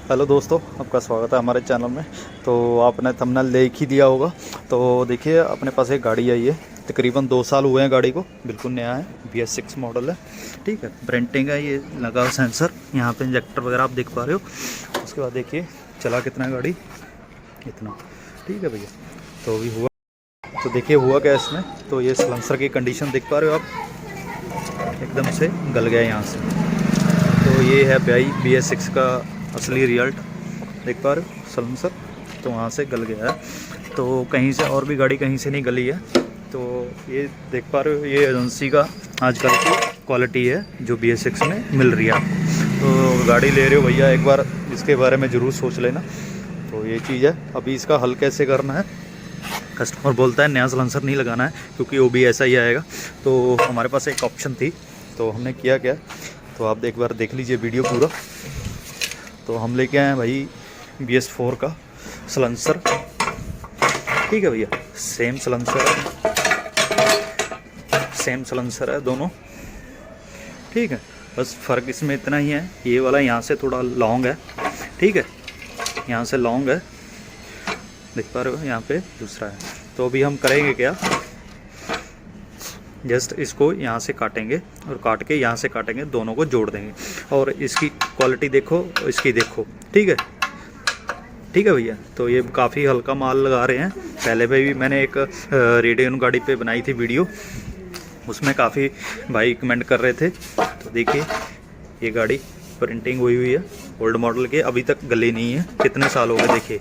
Hello दोस्तों, आपका स्वागत है हमारे चैनल में। तो आपने थंबनेल देख ही दिया होगा। तो देखिए, अपने पास एक गाड़ी आई है। तकरीबन 2 साल हुए हैं गाड़ी को, बिल्कुल नया है। BS6 मॉडल है, ठीक है। ब्रेंटिंग है, ये लगा हुआ सेंसर यहाँ पे, इंजेक्टर वगैरह आप देख पा रहे हो। उसके बाद देखिए चला कितना है गाड़ी, इतना, ठीक है भैया। तो अभी हुआ, तो देखिए हुआ क्या इसमें। तो ये सलेंसर की कंडीशन देख पा रहे हो आप, एकदम से गल गया यहाँ से। तो ये है भाई BS6 का असली रिजल्ट, देख पा रहे हो सलेंसर। तो वहाँ से गल गया है, तो कहीं से और भी गाड़ी कहीं से नहीं गली है। तो ये देख पा रहे हो, ये एजेंसी का आजकल की क्वालिटी है जो BS6 में मिल रही है आपको। तो गाड़ी ले रहे हो भैया, एक बार इसके बारे में ज़रूर सोच लेना। तो ये चीज़ है। अभी इसका हल कैसे करना है, कस्टमर बोलता है नया सलेंसर नहीं लगाना है क्योंकि वो भी ऐसा ही आएगा। तो हमारे पास एक ऑप्शन थी, तो हमने किया क्या, तो आप एक बार देख लीजिए वीडियो पूरा। तो हम लेके आए हैं भाई BS4 का सलेंसर, ठीक है भैया। सेम सलेंसर है दोनों, ठीक है। बस फ़र्क इसमें इतना ही है, ये वाला यहाँ से थोड़ा लॉन्ग है, ठीक है, यहाँ से लॉन्ग है, देख पा रहे हो, यहाँ पे दूसरा है। तो अभी हम करेंगे क्या, जस्ट इसको यहाँ से काटेंगे और काट के यहाँ से काटेंगे, दोनों को जोड़ देंगे। और इसकी क्वालिटी देखो, इसकी देखो, ठीक है, ठीक है भैया। तो ये काफ़ी हल्का माल लगा रहे हैं। पहले भी मैंने एक रेडियन गाड़ी पे बनाई थी वीडियो, उसमें काफ़ी भाई कमेंट कर रहे थे। तो देखिए ये गाड़ी प्रिंटिंग हुई है, ओल्ड मॉडल के, अभी तक गली नहीं है। कितने साल हो गए, देखिए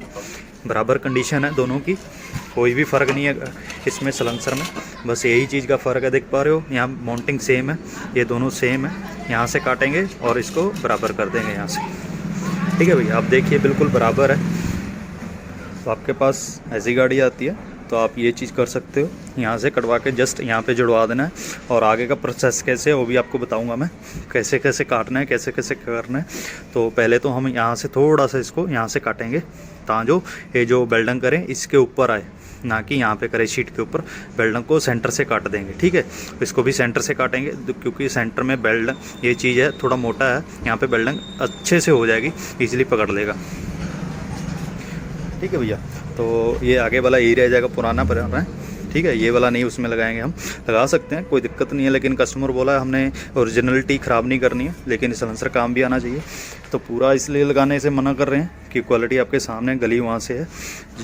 बराबर कंडीशन है दोनों की, कोई भी फ़र्क नहीं है इसमें सलेंसर में। बस यही चीज़ का फ़र्क है, देख पा रहे हो, यहाँ माउंटिंग सेम है, ये दोनों सेम है। यहाँ से काटेंगे और इसको बराबर कर देंगे यहाँ से, ठीक है भैया। आप देखिए बिल्कुल बराबर है। तो आपके पास ऐसी गाड़ी आती है तो आप ये चीज़ कर सकते हो, यहाँ से कटवा के जस्ट यहाँ पे जुड़वा देना है। और आगे का प्रोसेस कैसे है वो भी आपको बताऊंगा मैं, कैसे कैसे काटना है, कैसे कैसे करना है। तो पहले तो हम यहाँ से थोड़ा सा इसको यहाँ से काटेंगे, ताकि ये जो बेल्डिंग करें इसके ऊपर आए, ना कि यहाँ पे करें शीट के ऊपर। बेल्डिंग को सेंटर से काट देंगे, ठीक है। इसको भी सेंटर से काटेंगे क्योंकि सेंटर में बेल्डिंग ये चीज़ है, थोड़ा मोटा है, यहाँ पे बेल्डिंग अच्छे से हो जाएगी, ईजिली पकड़ लेगा, ठीक है भैया। तो ये आगे वाला यही रह जाएगा, पुराना है, ठीक है। ये वाला नहीं उसमें लगाएंगे, हम लगा सकते हैं, कोई दिक्कत नहीं है। लेकिन कस्टमर बोला है हमने ओरिजिनलिटी ख़राब नहीं करनी है, लेकिन सलेंसर काम भी आना चाहिए। तो पूरा इसलिए लगाने से मना कर रहे हैं कि क्वालिटी आपके सामने गली वहाँ से है,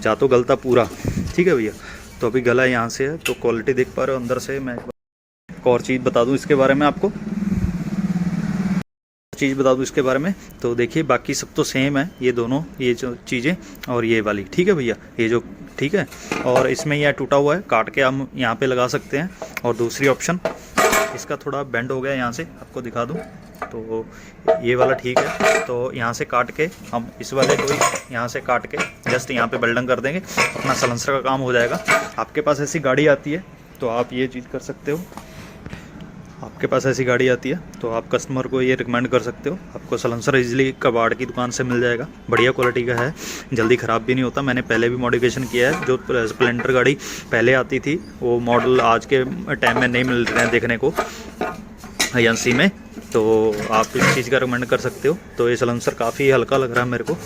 जा तो गलता पूरा, ठीक है भैया। तो अभी गला यहाँ से है, तो क्वालिटी देख पा रहे हो अंदर से। मैं एक और चीज़ बता दूँ इसके बारे में आपको, इसके बारे में। तो देखिए बाकी सब तो सेम है, ये दोनों, ये जो चीज़ें और ये वाली, ठीक है भैया, ये जो, ठीक है। और इसमें यह टूटा हुआ है, काट के हम यहाँ पे लगा सकते हैं। और दूसरी ऑप्शन, इसका थोड़ा बेंड हो गया, यहाँ से आपको दिखा दूँ, तो ये वाला ठीक है। तो यहाँ से काट के हम इस वाले को यहाँ से काट के जस्ट यहाँ पे बेल्डिंग कर देंगे, अपना सलेंसर का काम हो जाएगा। आपके पास ऐसी गाड़ी आती है तो आप ये चीज़ कर सकते हो, आपके पास ऐसी गाड़ी आती है तो आप कस्टमर को ये रिकमेंड कर सकते हो। आपको सलेंसर इजीली कबाड़ की दुकान से मिल जाएगा, बढ़िया क्वालिटी का है, जल्दी ख़राब भी नहीं होता। मैंने पहले भी मॉडिफिकेशन किया है, जो स्प्लेंडर गाड़ी पहले आती थी वो मॉडल आज के टाइम में नहीं मिल रहे हैं देखने को एजेंसी में। तो आप इस चीज़ का रिकमेंड कर सकते हो। तो ये सलेंसर काफ़ी हल्का लग रहा है मेरे को,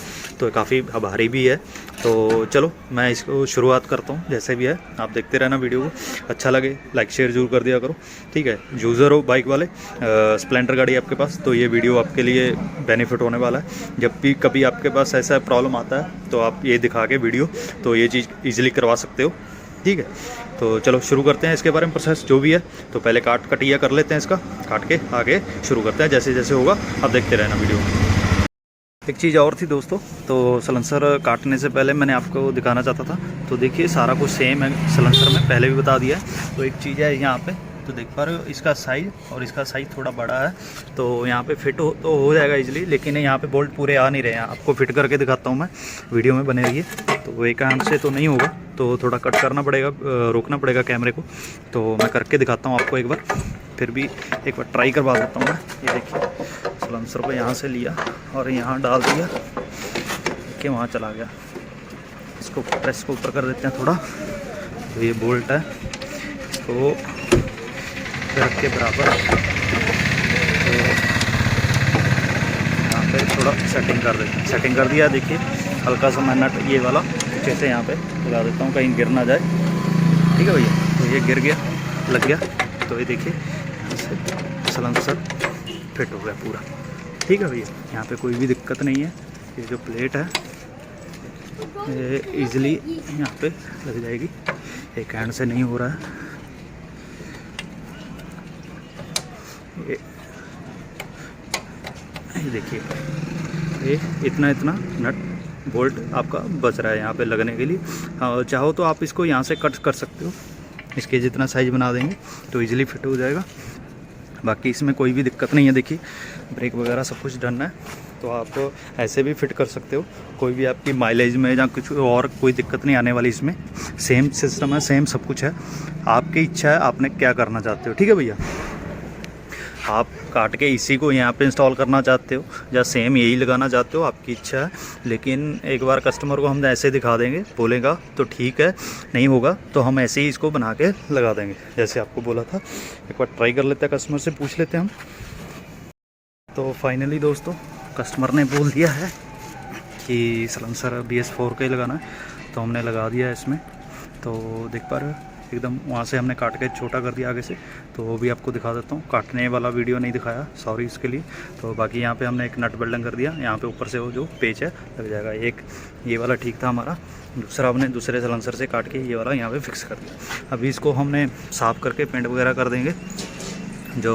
तो काफ़ी भारी भी है। तो चलो मैं इसको शुरुआत करता हूँ, जैसे भी है आप देखते रहना वीडियो को। अच्छा लगे लाइक शेयर जरूर कर दिया करो, ठीक है। यूज़र हो बाइक वाले, स्प्लेंडर गाड़ी आपके पास, तो ये वीडियो आपके लिए बेनिफिट होने वाला है। जब भी कभी आपके पास ऐसा प्रॉब्लम आता है तो आप ये दिखा के वीडियो, तो ये चीज़ ईजिली करवा सकते हो, ठीक है। तो चलो शुरू करते हैं इसके बारे में प्रोसेस जो भी है। तो पहले कटिया कर लेते हैं, इसका काट के आगे शुरू करते हैं, जैसे जैसे होगा आप देखते रहना वीडियो। एक चीज़ और थी दोस्तों, तो सलेंसर काटने से पहले मैंने आपको दिखाना चाहता था। तो देखिए सारा कुछ सेम है सलेंसर में, पहले भी बता दिया है। तो एक चीज़ है यहाँ पे, तो देख पा रहे हो, इसका साइज़ और इसका साइज़ थोड़ा बड़ा है, तो यहाँ पे फिट हो जाएगा इजीली। लेकिन यहाँ पे बोल्ट पूरे आ नहीं रहे हैं, आपको फिट करके दिखाता हूँ मैं, वीडियो में बने रहिए। तो एक हाथ से तो नहीं होगा, तो थोड़ा कट करना पड़ेगा, रोकना पड़ेगा कैमरे को। तो मैं करके दिखाता हूँ आपको एक बार, फिर भी एक बार ट्राई करवा देता हूँ मैं। ये देखिए सलेंसर को यहाँ से लिया और यहाँ डाल दिया कि वहाँ चला गया। इसको प्रेस को ऊपर कर देते हैं थोड़ा, तो ये बोल्ट है, इसको रख के बराबर, तो यहाँ पे थोड़ा थोड़ा सेटिंग कर देते हैं। सेटिंग कर दिया, देखिए हल्का सा मैं नट ये वाला कुछ ऐसे यहाँ पे लगा देता हूँ, कहीं गिर ना जाए। ठीक है भैया, तो ये गिर गया, लग गया, तो ये देखिए सलेंसर फिट हो गया पूरा। ठीक है भैया, यहाँ पे कोई भी दिक्कत नहीं है। ये जो प्लेट है ये ईज़िली यहाँ पे लग जाएगी, एक हैंड से नहीं हो रहा है। ये देखिए, ये इतना नट बोल्ट आपका बच रहा है यहाँ पे लगने के लिए। चाहो तो आप इसको यहाँ से कट कर सकते हो, इसके जितना साइज़ बना देंगे तो इजीली फिट हो जाएगा। बाकी इसमें कोई भी दिक्कत नहीं है। देखिए ब्रेक वगैरह सब कुछ डन है, तो आप ऐसे भी फिट कर सकते हो। कोई भी आपकी माइलेज में या कुछ और कोई दिक्कत नहीं आने वाली इसमें। सेम सिस्टम है, सेम सब कुछ है, आपकी इच्छा है आपने क्या करना चाहते हो। ठीक है भैया, आप काट के इसी को यहाँ पे इंस्टॉल करना चाहते हो या सेम यही लगाना चाहते हो, आपकी इच्छा है। लेकिन एक बार कस्टमर को हम ऐसे दिखा देंगे, बोलेगा तो ठीक है, नहीं होगा तो हम ऐसे ही इसको बना के लगा देंगे जैसे आपको बोला था। एक बार ट्राई कर लेते हैं, कस्टमर से पूछ लेते हैं हम। तो फाइनली दोस्तों कस्टमर ने बोल दिया है कि सलेंसर BS4 का ही लगाना है, तो हमने लगा दिया है इसमें। तो देख पा रहे हो एकदम वहाँ से हमने काट के छोटा कर दिया आगे से, तो वो भी आपको दिखा देता हूँ। काटने वाला वीडियो नहीं दिखाया, सॉरी इसके लिए। तो बाकी यहाँ पे हमने एक नट वेल्डिंग कर दिया, यहाँ पे ऊपर से वो जो पेच है लग जाएगा। एक ये वाला ठीक था हमारा, दूसरा हमने दूसरे सलेंसर से काट के ये वाला यहाँ पे फिक्स कर दिया। अभी इसको हमने साफ़ करके पेंट वगैरह कर देंगे। जो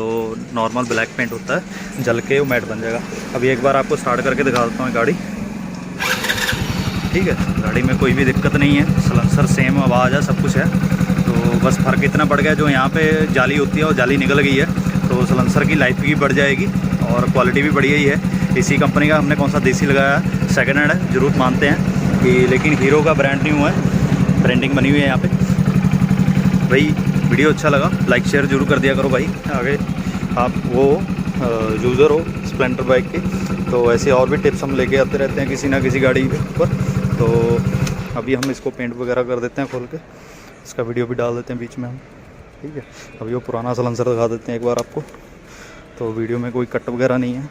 नॉर्मल ब्लैक पेंट होता है जल के वो मैट बन जाएगा। अभी एक बार आपको स्टार्ट करके दिखा देता हूँ गाड़ी। ठीक है, गाड़ी में कोई भी दिक्कत नहीं है, सलेंसर सेम आवाज़ है, सब कुछ है। तो बस फ़र्क इतना पड़ गया, जो यहाँ पे जाली होती है वो जाली निकल गई है, तो सलेंसर की लाइफ भी बढ़ जाएगी और क्वालिटी भी बढ़िया ही है। इसी कंपनी का हमने कौन सा देसी लगाया है, सेकेंड हैंड है, ज़रूर मानते हैं कि, लेकिन हीरो का ब्रांड न्यू है, ब्रांडिंग बनी हुई है यहाँ पे। भाई वीडियो अच्छा लगा लाइक शेयर जरूर कर दिया करो भाई। आगे आप वो यूज़र हो स्प्लेंडर बाइक के, तो ऐसे और भी टिप्स हम लेके आते रहते हैं किसी ना किसी गाड़ी के ऊपर। तो अभी हम इसको पेंट वगैरह कर देते हैं खोल के, इसका वीडियो भी डाल देते हैं बीच में हम। ठीक है, अभी वो पुराना सलेंसर दिखा देते हैं एक बार आपको, तो वीडियो में कोई कट वगैरह नहीं है।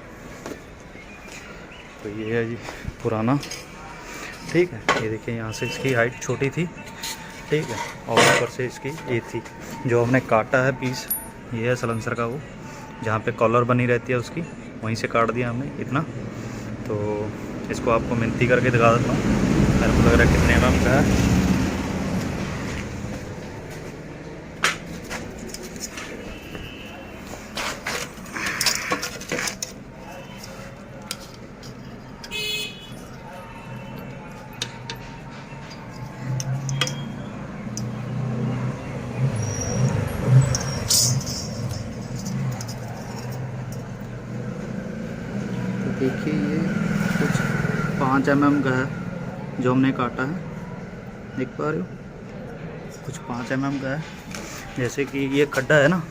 तो ये है जी पुराना। ठीक है, ये देखिए यहाँ से इसकी हाइट छोटी थी, ठीक है, और ऊपर से इसकी ये थी। जो हमने काटा है पीस, ये है सलेंसर का वो, जहाँ पे कॉलर बनी रहती है उसकी, वहीं से काट दिया हमने इतना। तो इसको आपको मिनती करके दिखा देता हूँ, मेरे को लग रहा है कितने mm का है। देखिए ये कुछ 5 mm का है जो हमने काटा है, देख पा रहे हो, कुछ 5 mm का है। जैसे कि ये खड्डा है ना,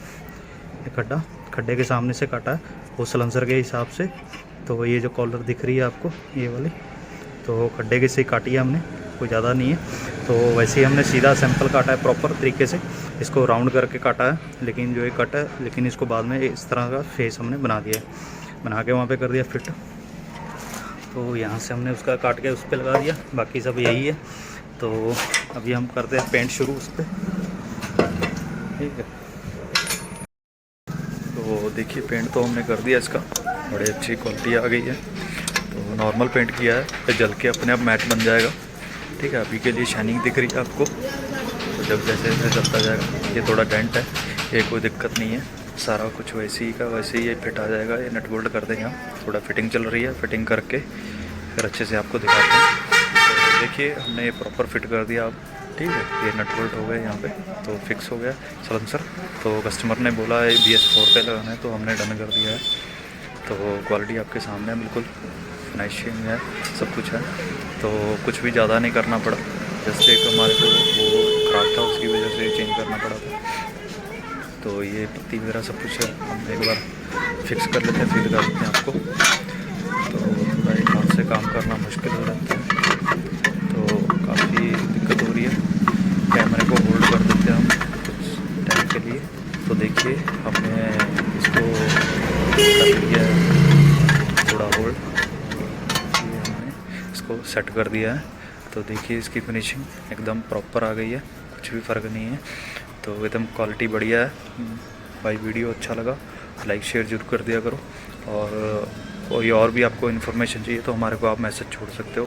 ये खड्डे के सामने से काटा है वो सलेंसर के हिसाब से। तो ये जो कॉलर दिख रही है आपको ये वाली, तो खड्डे के से काटी है हमने, कोई ज़्यादा नहीं है। तो वैसे ही हमने सीधा सैंपल काटा है प्रॉपर तरीके से, इसको राउंड करके काटा है। लेकिन जो ये कट है, लेकिन इसको बाद में इस तरह का फेस हमने बना दिया है, बना के वहाँ पे कर दिया फिट। तो यहाँ से हमने उसका काट के उस पर लगा दिया, बाकी सब यही है। तो अभी हम करते हैं पेंट शुरू उस पर। ठीक है, तो देखिए पेंट तो हमने कर दिया इसका, बड़ी अच्छी क्वालिटी आ गई है। तो नॉर्मल पेंट किया है, तो जल के अपने आप मैट बन जाएगा। ठीक है, अभी के लिए शाइनिंग दिख रही है आपको, तो जब जैसे जैसे जलता जाएगा। ये थोड़ा डेंट है, ये कोई दिक्कत नहीं है, सारा कुछ वैसे ही का वैसे ही ये फिट आ जाएगा। ये नट बोल्ट कर देंगे हम, थोड़ा फिटिंग चल रही है, फिटिंग करके फिर अच्छे से आपको दिखाते हैं। तो देखिए हमने ये प्रॉपर फिट कर दिया अब। ठीक है, ये नट बोल्ट हो गए यहाँ पे, तो फिक्स हो गया सलेंसर। तो कस्टमर ने बोला है BS4 पे लगाना है, तो हमने डन कर दिया है। तो क्वालिटी आपके सामने है, बिल्कुल फिनिशिंग है, सब कुछ है। तो कुछ भी ज़्यादा नहीं करना पड़ा, जस्ट एक हमारे को वो खराब था, उसकी वजह से चेंज करना पड़ा था। तो ये पत्ती वगैरह सब कुछ है, हम एक बार फिक्स कर लेते हैं, फिर कर देते हैं आपको। तो थोड़ा एक हाथ से काम करना मुश्किल हो जाता है, तो काफ़ी दिक्कत हो रही है। कैमरे को होल्ड कर देते हैं हम कुछ टाइम के लिए। तो देखिए हमने इसको कर लिया है थोड़ा होल्ड, इसको सेट कर दिया है। तो देखिए इसकी फिनिशिंग एकदम प्रॉपर आ गई है, कुछ भी फ़र्क नहीं है। तो एकदम क्वालिटी बढ़िया है भाई। वीडियो अच्छा लगा लाइक शेयर जरूर कर दिया करो, और कोई और भी आपको इन्फॉर्मेशन चाहिए तो हमारे को आप मैसेज छोड़ सकते हो।